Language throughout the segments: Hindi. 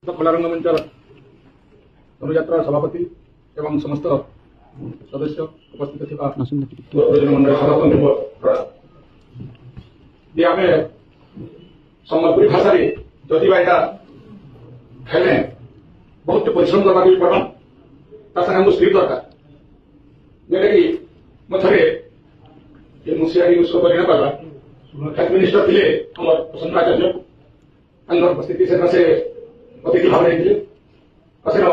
ଖୋଲା ରଙ୍ଗମଞ୍ଚର ଧନୁଯାତ୍ରା ସଭାପତି ଏବଂ ସମସ୍ତ ସଦସ୍ୟ ଉପସ୍ଥିତ ଥିବା ଆମେ ସମ୍ବଲପୁରୀ ଭାଷାରେ ଯଦି ଏଇଟା ହେଲେ ବହୁତ ପରିଶ୍ରମ କରିବାକୁ ପଡିବ ତା ସାଙ୍ଗେ ଆମକୁ ସ୍କ୍ରିପ୍ଟ ଦରକାର ଯେଉଁଟାକି ମୁଁ ଥରେ ମୁସିଆରୀ ଉତ୍ସବ କରି ନ ପାରବା ହେଲ୍ଥ ମିନିଷ୍ଟର ଥିଲେ ଆମର ପ୍ରସନ୍ନ ଆଚାର୍ଯ୍ୟ ତାଙ୍କର ଉପସ୍ଥିତି ସେଦିନ ସେ ଅତିଥି ଭାବରେ ହେଇଥିଲେ ସେନ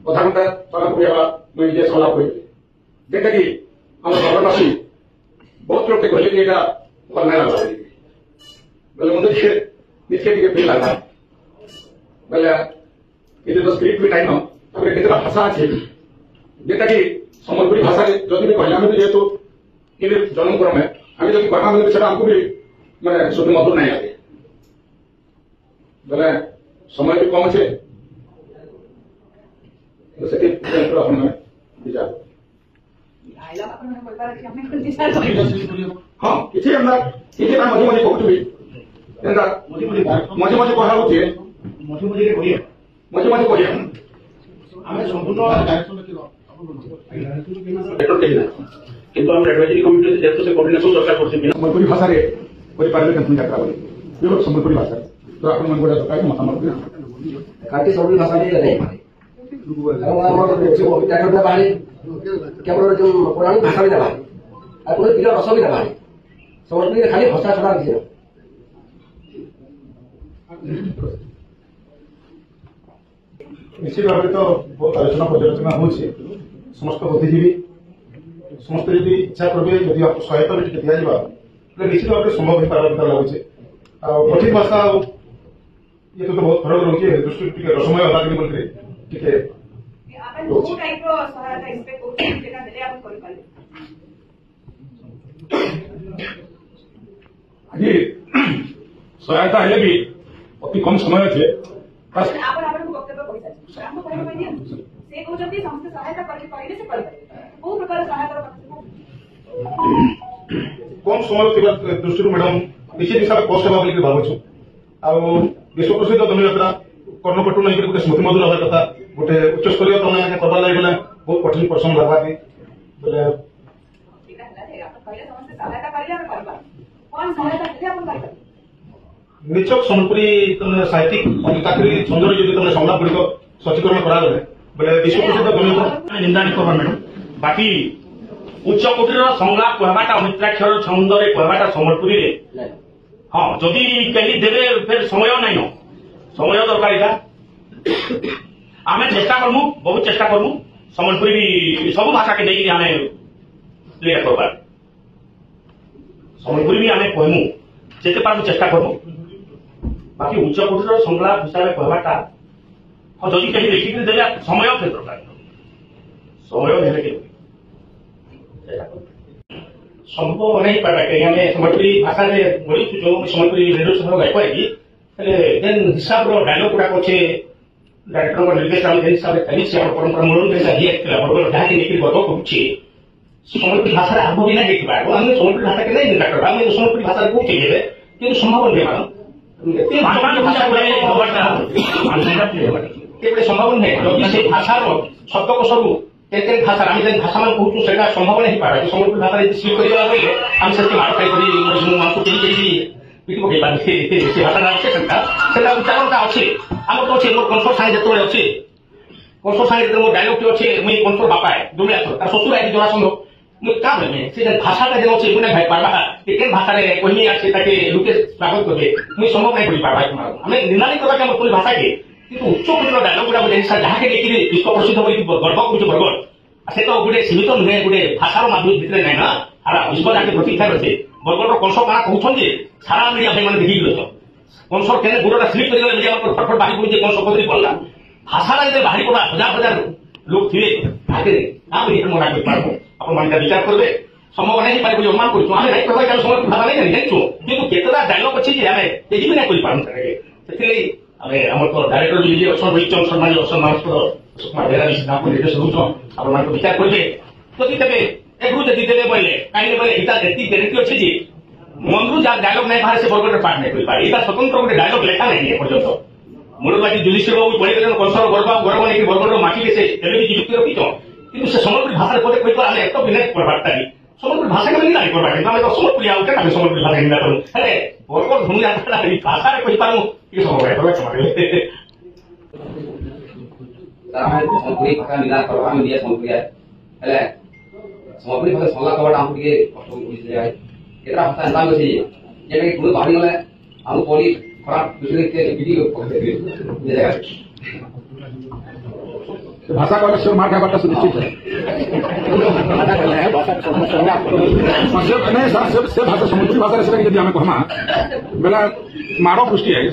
ଅଧା ଘଣ୍ଟା ସଲାପ କହିବା ମୁଁ ନିଜେ ସଲାପ କହିଥିଲି ଯେନ୍ଟାକି ଆମ ନଗରବାସୀ ବହୁତ ଲୋକେ କହିଲେ ଯେ ଏଇଟା ଭଲ ନାଇଁ ଲାଗଲା ବୋଲେ ମତେ ନିଜେ ଟିକେ ଫିଲ୍ ଲାଗଲା ବୋଲେ ଏତେ ତ ସ୍କ୍ରିପ୍ଟ ବି ନାଇଁ ତାପରେ କେତେଟା ଭାଷା ଅଛି ଯେନ୍ଟାକି ସମ୍ବଲପୁରୀ ଭାଷାରେ ଯଦି ବି କହିଲେ ଆମେ ବି ଯେହେତୁ ଇଏ ଜନ୍ମ କରମେ ଆମେ ଯଦି କହିବା ସେଟା ଆମକୁ ବି ମାନେ ଶୁଦ୍ଧ ମଧୁର ନାଇଁ ଲାଗେ ବୋଲେ समय भी कम अच्छे हाँ किसी मझे मझे कहूँ मझे मझे कह मझे मझे कह सम्बलपुरी भाषा सम्बलपुरी भाषा तो आप मतामत खाटी सम्बलपुरी भाषा नहीं बाहरी केवल जो पौराणिक भाषा भी ना बाहरी और कोई पिला रस भी ना बाहरी सम्बलपुरी खाली भाषा छड़ा किसी निश्चित भाव तो बहुत आलोचना पर्यालोचना हो समस्त बुद्धिजीवी समस्त यदि इच्छा करेंगे यदि आपको सहायता भी दिया निश्चित भाव संभव हो पार लगुचे कठिन भाषा ये तो बहुत फरक रही है दृष्टि रसमय लागनी बोलते आज सहायता हेले भी अति कम समय अच्छे कम समय दृष्टि मैडम निश्चित हिसाब से कष्ट भाव भावुँ विश्व प्रसिद्ध धनुयात्रा कर्णपटु नहीं गोटे स्मृति मधुर हवा कथा गोटे उच्चस्तरीय तमें करवा लगे बहुत कठिन परिश्रम लगवा बोले निचक सम्बलपुरी साहित्यिक चाकरी छंदर जो तुम संलाप गुड़िक सचीकरण करागले बोले विश्व प्रसिद्ध धनुयात्रा निंदा नहीं करवा मैडम बाकी उच्च कोटीर संलाप कहवाटा मित्राक्षर छंदरे कहवाटा सम्बलपुरी हाँ जदि कहीं देवे फिर समय नहीं समय दरकार इला आम चेष्टा करमु बहुत चेष्टा करमु सम्बलपुरी सब भाषा के देखिए आम क्लियर करवा सम्बलपुरी भी आम कहमु जिते पार चेष्टा करमु बाकी उच्च कोटीर संलाप हिसाब से कहवाटा हाँ जदि कहीं देखिक देवे समय फिर दरकार समय देने संभव नहीं पारा कहीं आम सम्बलपुरी भाषा बोलू जो सम्बलपुरी रेडियो सह गायपारी हिसाब डायलग गुड़ाक अच्छे डायरेक्टर निर्देश हिसाब से चली परंपरा मूल बरगढ़ जहाँ लेकिन गर्व करुचे सम्बलपुरी भाषा आग भी ना देखा आम सम्बलपुरी भाषा के निंदा करवा आम सम्बलपुरी भाषा को चाहिए कि संभव नहीं संभव नहीं जब से भाषार शब्दकोश भाषा आम जो भाषा मान कहूँ से संभव नहीं पारा सम्बलपुरी भाषा स्लीप कर आम से मार खाई पिट पकड़ भाषा उच्चारण अच्छे आम तो अच्छे मोर कंसर सागे जो अच्छे कंसर सागे मोर डायलग टी अच्छे मुझे कंसर बापा है दुनिया तार ससुर है जरासंध मुझे क्या बोलमे से भाषाटा जो अच्छे मुझे भाई पार्बा के भाषा कहमी आसे लोके स्वागत करेंगे मुझे संभव नहीं कर पार्बा आम निंदा नहीं करवा सम्बलपुरी भाषा के उच्च कोटीर डायलग गुड़ा जहाँ के लेकिन विश्व प्रसिद्ध गर्व करुचे बरगढ़ से तो गोटे सीमित नुहे गोटे भाषार माध्यम भितर ना ना सारा विश्व जाके प्रतीक्षा अच्छे बरगढ़ कंस क्या कहते सारा मीडिया भाई मैंने देखिक कंसर के गोड़ा स्लीप कर मीडिया फटफट बाहरी पड़े कंस कदरी पड़ा भाषाटा जो बाहरी पड़ा हजार हजार लोग थे मना कर पार्बो आप विचार करेंगे संभव नहीं पारे अनुमान करूँ आम नहीं कहवा सम्बलपुरी भाषा नहीं जानूँ कितु केतटा डायलग अच्छी आम ये भी नहीं कर पार्म से आम तो डायरेक्टर जी अच्छा रोहित चंद्र शर्मा जी अच्छा निर्देश दूस आप विचार करेंगे जदि तेज एग्रु जदि देवे बोले कहीं बोले इटा एति ग्यारंटी अच्छे जी मन रु जा डायलग नहीं बाहर से बरगढ़ पार्ट नहीं कर पारे इटा स्वतंत्र गोटे डायलग लेखा नहीं पर्यंत ମୂଳବାଦୀ ଯୁଧିଷ୍ଠିର ବାବୁ ପଢିଦେଲେ କଂସର ଗର୍ବ ନେଇକି ବରଗଡ଼ର ମାଟିରେ ସେ ଏବେ ବି ଯୁକ୍ତି ରଖିଛ କିନ୍ତୁ ସେ ସମ୍ବଲପୁରୀ ଭାଷାରେ ପଦେ କହିବା ଆମେ ଏତ ବିନା କରବାର୍ଟା ସମ୍ବଲପୁରୀ ଭାଷା କେମିତି ଜାଣି କରବା କିନ୍ତୁ ଆମେ ତ ସମ୍ବଲପୁରୀ ଆଉ କେତେ ଆମେ ସମ୍ବଲପୁରୀ ଭାଷା ନିନ୍ଦା କରୁ ହେଲେ ବରଗଡ଼ ଧନୁ ଯାତ୍ରା ଏଇ ଭାଷାରେ କହିପାରୁ ଟିକେ ସମୟ ଆମେ ସମ୍ବଲପୁରୀ ଭାଷା ନିନ୍ଦା କରିବା ଆମେ ନିଜେ ସମ୍ବଲପୁରୀ ହେଲେ ସମ୍ବଲପୁରୀ ଭାଷା ଶୁଣିଲା କବାଟା ଆମକୁ ଟିକେ କଷ୍ଟ ବୁଝିଯାଏ କେତେଟା ଭାଷା ଏନ୍ତା ଅଛି ଯେମିତିକି ତୁମେ ବାହାରିଗଲେ ଆମକୁ ପଢି ଖରାପ भाषा कहले से मार खाबाटा सुनिश्चित है नहीं सर से भाषा समुद्री भाषा से यदि आम कहमा बेला माड़ पृष्टि है